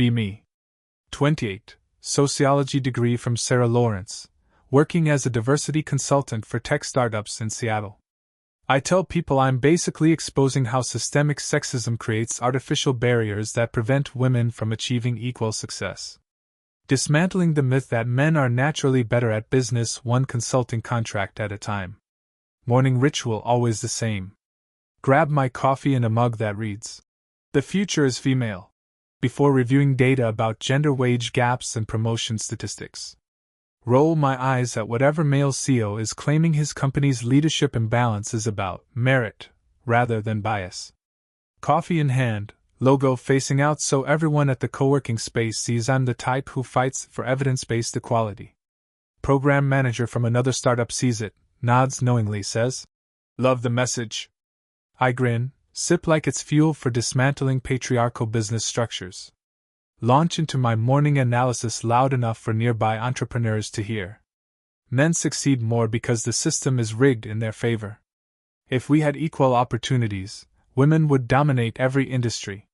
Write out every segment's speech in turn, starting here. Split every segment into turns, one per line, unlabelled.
Be me. 28. Sociology degree from Sarah Lawrence, working as a diversity consultant for tech startups in Seattle. I tell people I'm basically exposing how systemic sexism creates artificial barriers that prevent women from achieving equal success. Dismantling the myth that men are naturally better at business, one consulting contract at a time. Morning ritual always the same. Grab my coffee in a mug that reads, "The future is female," before reviewing data about gender wage gaps and promotion statistics. Roll my eyes at whatever male CEO is claiming his company's leadership imbalance is about merit rather than bias. Coffee in hand, logo facing out so everyone at the co-working space sees I'm the type who fights for evidence-based equality. Program manager from another startup sees it, nods knowingly, says, "Love the message." I grin, sip like it's fuel for dismantling patriarchal business structures. Launch into my morning analysis loud enough for nearby entrepreneurs to hear. Men succeed more because the system is rigged in their favor. If we had equal opportunities, women would dominate every industry.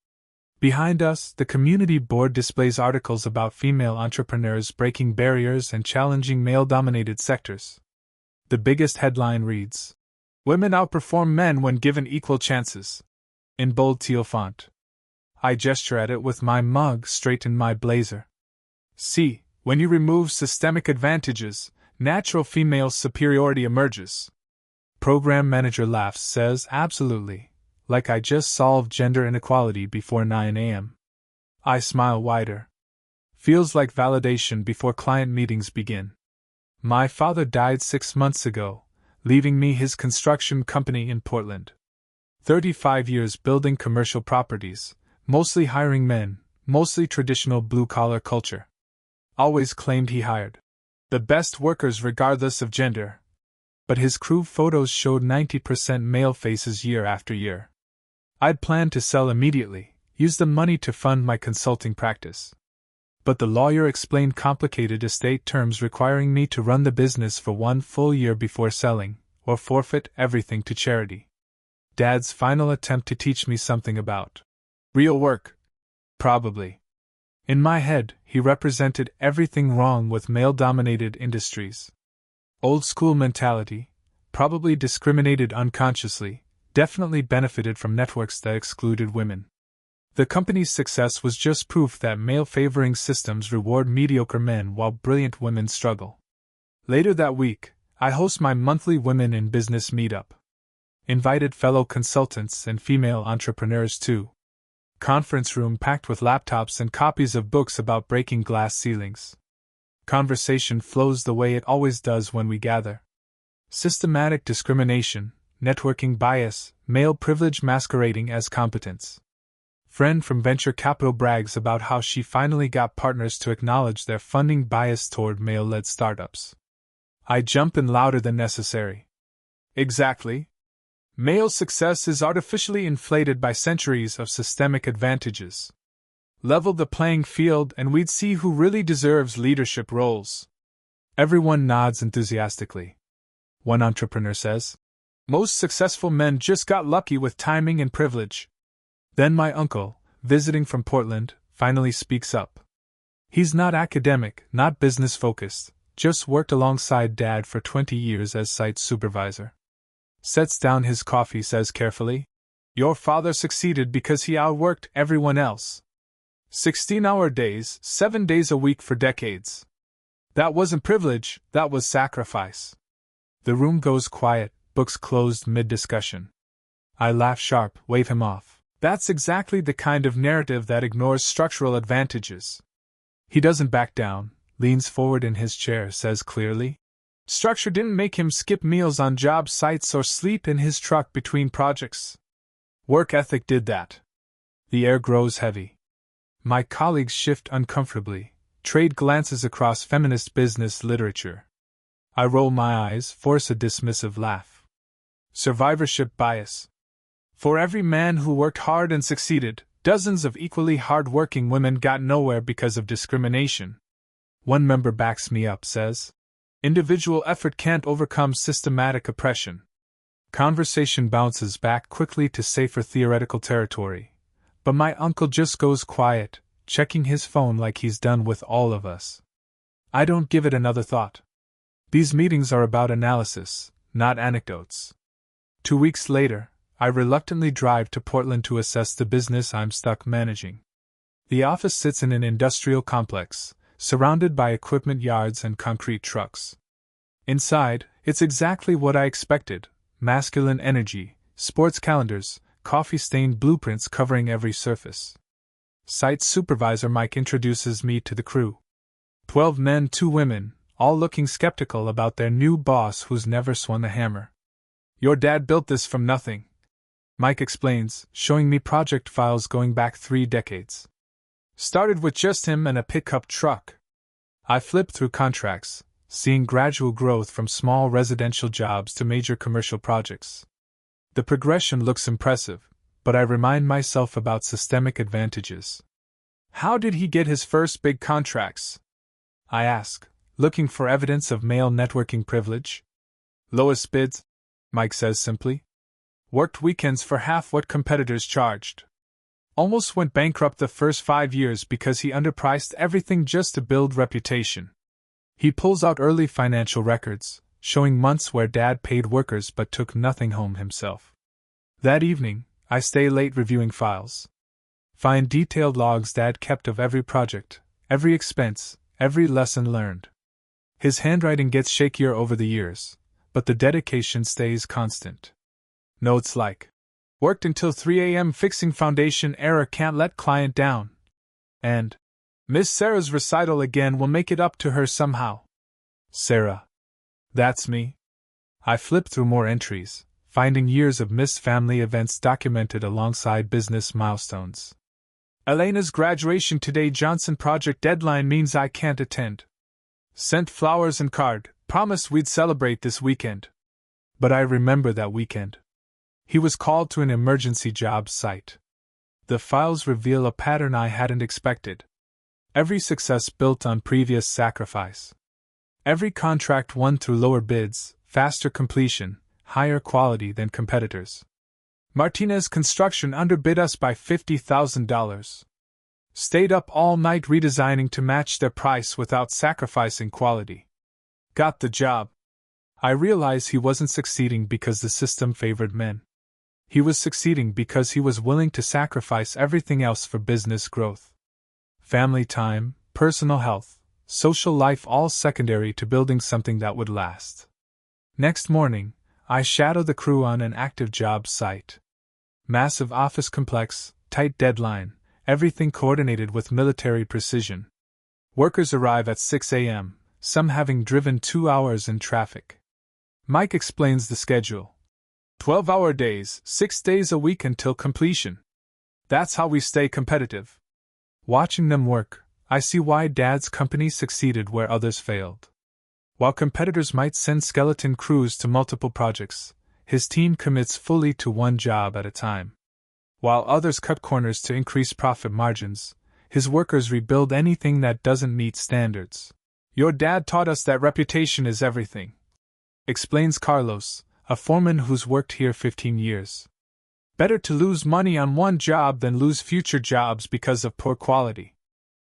Behind us, the community board displays articles about female entrepreneurs breaking barriers and challenging male-dominated sectors. The biggest headline reads, "Women outperform men when given equal chances," in bold teal font. I gesture at it with my mug straight in my blazer. See, when you remove systemic advantages, natural female superiority emerges. Program manager laughs, says, "Absolutely, like I just solved gender inequality before 9 a.m. I smile wider. Feels like validation before client meetings begin. My father died 6 months ago, leaving me his construction company in Portland. 35 years building commercial properties, mostly hiring men, mostly traditional blue-collar culture. Always claimed he hired the best workers regardless of gender. But his crew photos showed 90% male faces year after year. I'd planned to sell immediately, use the money to fund my consulting practice. But the lawyer explained complicated estate terms requiring me to run the business for 1 full year before selling, or forfeit everything to charity. Dad's final attempt to teach me something about real work. Probably. In my head, he represented everything wrong with male-dominated industries. Old school mentality, probably discriminated unconsciously, definitely benefited from networks that excluded women. The company's success was just proof that male-favoring systems reward mediocre men while brilliant women struggle. Later that week, I host my monthly Women in Business meetup. Invited fellow consultants and female entrepreneurs too. Conference room packed with laptops and copies of books about breaking glass ceilings. Conversation flows the way it always does when we gather. Systematic discrimination, networking bias, male privilege masquerading as competence. Friend from venture capital brags about how she finally got partners to acknowledge their funding bias toward male-led startups. I jump in louder than necessary. Exactly. Male success is artificially inflated by centuries of systemic advantages. Level the playing field and we'd see who really deserves leadership roles. Everyone nods enthusiastically. One entrepreneur says, "Most successful men just got lucky with timing and privilege." Then my uncle, visiting from Portland, finally speaks up. He's not academic, not business-focused, just worked alongside Dad for 20 years as site supervisor. Sets down his coffee, says carefully, "Your father succeeded because he outworked everyone else. 16-hour days, 7 days a week for decades. That wasn't privilege, that was sacrifice." The room goes quiet, books closed mid-discussion. I laugh sharp, wave him off. That's exactly the kind of narrative that ignores structural advantages. He doesn't back down, leans forward in his chair, says clearly, "Structure didn't make him skip meals on job sites or sleep in his truck between projects. Work ethic did that." The air grows heavy. My colleagues shift uncomfortably, trade glances across feminist business literature. I roll my eyes, force a dismissive laugh. Survivorship bias. For every man who worked hard and succeeded, dozens of equally hard-working women got nowhere because of discrimination. One member backs me up, says, "Individual effort can't overcome systematic oppression." Conversation bounces back quickly to safer theoretical territory, but my uncle just goes quiet, checking his phone like he's done with all of us. I don't give it another thought. These meetings are about analysis, not anecdotes. 2 weeks later, I reluctantly drive to Portland to assess the business I'm stuck managing. The office sits in an industrial complex, surrounded by equipment yards and concrete trucks. Inside, it's exactly what I expected: masculine energy, sports calendars, coffee-stained blueprints covering every surface. Site supervisor Mike introduces me to the crew. 12 men, 2 women, all looking skeptical about their new boss who's never swung a hammer. "Your dad built this from nothing," Mike explains, showing me project files going back 3 decades. "Started with just him and a pickup truck." I flip through contracts, seeing gradual growth from small residential jobs to major commercial projects. The progression looks impressive, but I remind myself about systemic advantages. "How did he get his first big contracts?" I ask, looking for evidence of male networking privilege. "Lowest bids," Mike says simply. "Worked weekends for half what competitors charged. Almost went bankrupt the first 5 years because he underpriced everything just to build reputation." He pulls out early financial records, showing months where Dad paid workers but took nothing home himself. That evening, I stay late reviewing files. Find detailed logs Dad kept of every project, every expense, every lesson learned. His handwriting gets shakier over the years, but the dedication stays constant. Notes like, "Worked until 3 a.m. fixing foundation error, can't let client down," and "Miss Sarah's recital again, will make it up to her somehow." Sarah. That's me. I flip through more entries, finding years of missed family events documented alongside business milestones. "Elena's graduation today, Johnson project deadline means I can't attend. Sent flowers and card, promised we'd celebrate this weekend." But I remember that weekend. He was called to an emergency job site. The files reveal a pattern I hadn't expected. Every success built on previous sacrifice. Every contract won through lower bids, faster completion, higher quality than competitors. Martinez Construction underbid us by $50,000. Stayed up all night redesigning to match their price without sacrificing quality. Got the job. I realize he wasn't succeeding because the system favored men. He was succeeding because he was willing to sacrifice everything else for business growth. Family time, personal health, social life, all secondary to building something that would last. Next morning, I shadow the crew on an active job site. Massive office complex, tight deadline, everything coordinated with military precision. Workers arrive at 6 a.m., some having driven 2 hours in traffic. Mike explains the schedule. 12-hour days, 6 days a week until completion. That's how we stay competitive. Watching them work, I see why Dad's company succeeded where others failed. While competitors might send skeleton crews to multiple projects, his team commits fully to one job at a time. While others cut corners to increase profit margins, his workers rebuild anything that doesn't meet standards. "Your dad taught us that reputation is everything," explains Carlos, a foreman who's worked here 15 years. "Better to lose money on one job than lose future jobs because of poor quality.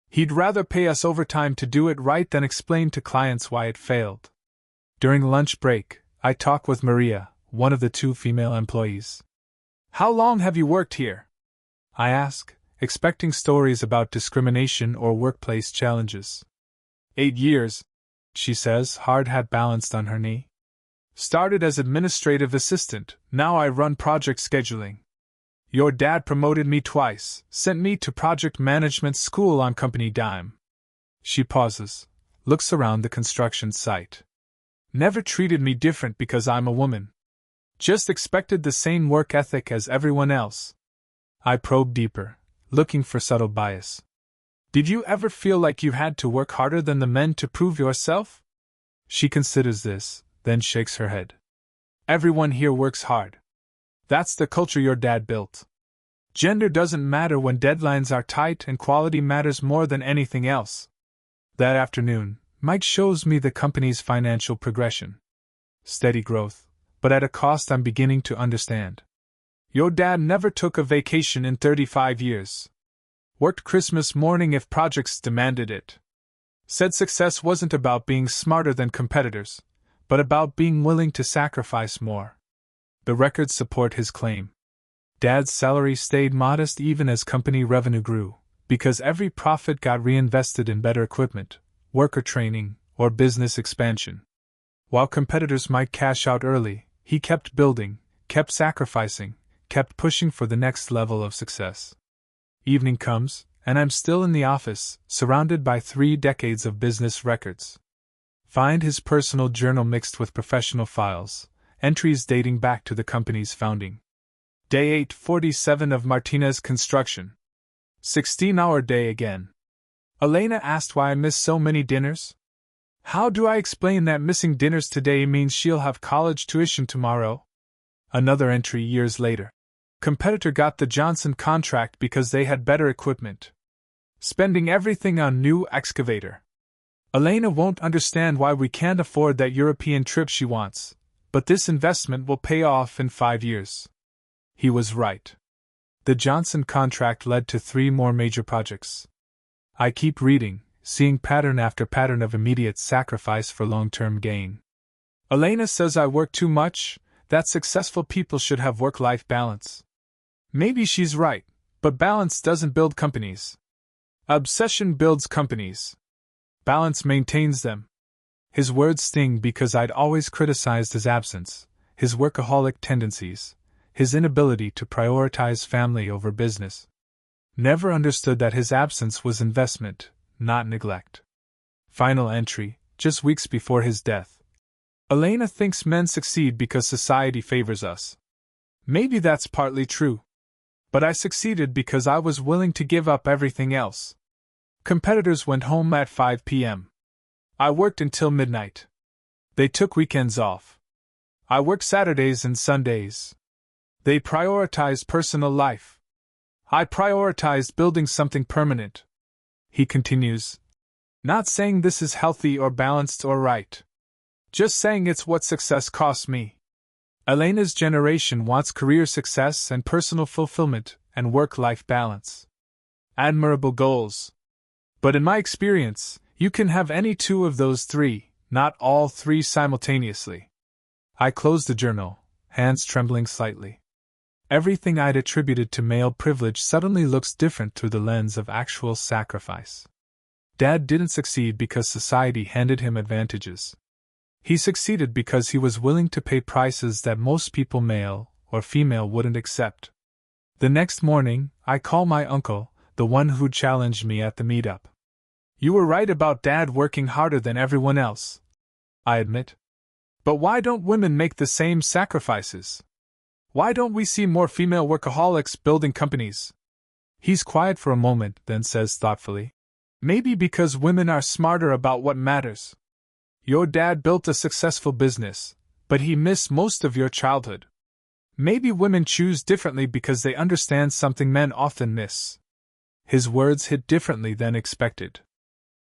He'd rather pay us overtime to do it right than explain to clients why it failed." During lunch break, I talk with Maria, one of the 2 female employees. "How long have you worked here?" I ask, expecting stories about discrimination or workplace challenges. 8 years, she says, hard hat balanced on her knee. "Started as administrative assistant, now I run project scheduling. Your dad promoted me twice, sent me to project management school on company dime." She pauses, looks around the construction site. "Never treated me different because I'm a woman. Just expected the same work ethic as everyone else." I probe deeper, looking for subtle bias. "Did you ever feel like you had to work harder than the men to prove yourself?" She considers this, then shakes her head. "Everyone here works hard. That's the culture your dad built. Gender doesn't matter when deadlines are tight and quality matters more than anything else." That afternoon, Mike shows me the company's financial progression. Steady growth, but at a cost I'm beginning to understand. "Your dad never took a vacation in 35 years. Worked Christmas morning if projects demanded it. Said success wasn't about being smarter than competitors, but about being willing to sacrifice more. The records support his claim. Dad's salary stayed modest even as company revenue grew, because every profit got reinvested in better equipment, worker training, or business expansion. While competitors might cash out early, he kept building, kept sacrificing, kept pushing for the next level of success. Evening comes, and I'm still in the office, surrounded by 3 decades of business records. Find his personal journal mixed with professional files, entries dating back to the company's founding. Day 847 of Martinez construction. 16-hour day again. Elena asked why I missed so many dinners. How do I explain that missing dinners today means she'll have college tuition tomorrow? Another entry years later. Competitor got the Johnson contract because they had better equipment. Spending everything on new excavator. Elena won't understand why we can't afford that European trip she wants, but this investment will pay off in 5 years. He was right. The Johnson contract led to 3 more major projects. I keep reading, seeing pattern after pattern of immediate sacrifice for long-term gain. Elena says I work too much, that successful people should have work-life balance. Maybe she's right, but balance doesn't build companies. Obsession builds companies. Balance maintains them. His words sting because I'd always criticized his absence, his workaholic tendencies, his inability to prioritize family over business. Never understood that his absence was investment, not neglect. Final entry, just weeks before his death. Elena thinks men succeed because society favors us. Maybe that's partly true. But I succeeded because I was willing to give up everything else. Competitors went home at 5 p.m. I worked until midnight. They took weekends off. I worked Saturdays and Sundays. They prioritized personal life. I prioritized building something permanent. He continues. Not saying this is healthy or balanced or right. Just saying it's what success costs me. Elena's generation wants career success and personal fulfillment and work-life balance. Admirable goals. But in my experience, you can have any 2 of those 3, not all 3 simultaneously. I closed the journal, hands trembling slightly. Everything I'd attributed to male privilege suddenly looks different through the lens of actual sacrifice. Dad didn't succeed because society handed him advantages. He succeeded because he was willing to pay prices that most people, male or female, wouldn't accept. The next morning, I call my uncle, the one who challenged me at the meetup. You were right about Dad working harder than everyone else, I admit. But why don't women make the same sacrifices? Why don't we see more female workaholics building companies? He's quiet for a moment, then says thoughtfully. Maybe because women are smarter about what matters. Your dad built a successful business, but he missed most of your childhood. Maybe women choose differently because they understand something men often miss. His words hit differently than expected.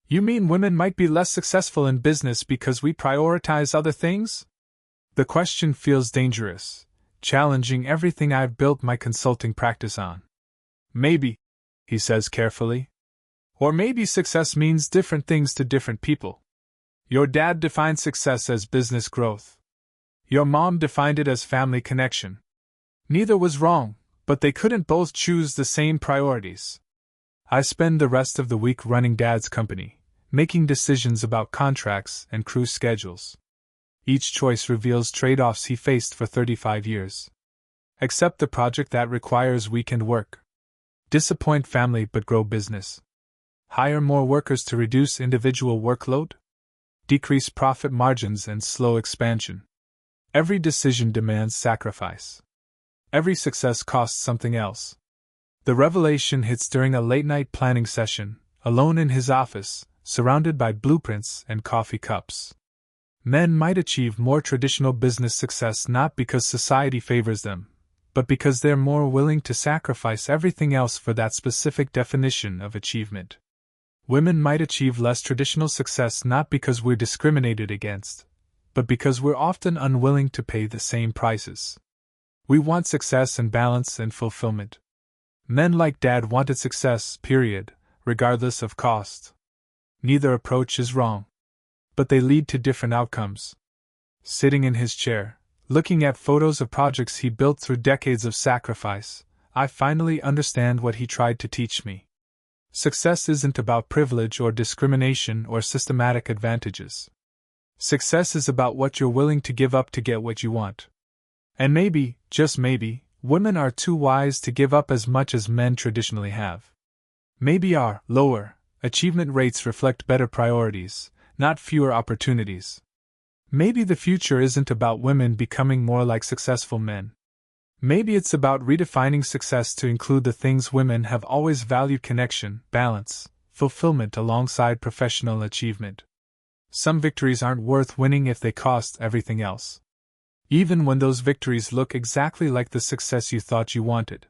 You mean women might be less successful in business because we prioritize other things? The question feels dangerous, challenging everything I've built my consulting practice on. Maybe, he says carefully. Or maybe success means different things to different people. Your dad defined success as business growth. Your mom defined it as family connection. Neither was wrong, but they couldn't both choose the same priorities. I spend the rest of the week running Dad's company, making decisions about contracts and crew schedules. Each choice reveals trade-offs he faced for 35 years. Accept the project that requires weekend work. Disappoint family but grow business. Hire more workers to reduce individual workload. Decrease profit margins and slow expansion. Every decision demands sacrifice. Every success costs something else. The revelation hits during a late-night planning session, alone in his office, surrounded by blueprints and coffee cups. Men might achieve more traditional business success not because society favors them, but because they're more willing to sacrifice everything else for that specific definition of achievement. Women might achieve less traditional success not because we're discriminated against, but because we're often unwilling to pay the same prices. We want success and balance and fulfillment. Men like Dad wanted success, period, regardless of cost. Neither approach is wrong. But they lead to different outcomes. Sitting in his chair, looking at photos of projects he built through decades of sacrifice, I finally understand what he tried to teach me. Success isn't about privilege or discrimination or systematic advantages. Success is about what you're willing to give up to get what you want. And maybe, just maybe, women are too wise to give up as much as men traditionally have. Maybe our lower achievement rates reflect better priorities, not fewer opportunities. Maybe the future isn't about women becoming more like successful men. Maybe it's about redefining success to include the things women have always valued: connection, balance, fulfillment alongside professional achievement. Some victories aren't worth winning if they cost everything else. Even when those victories look exactly like the success you thought you wanted.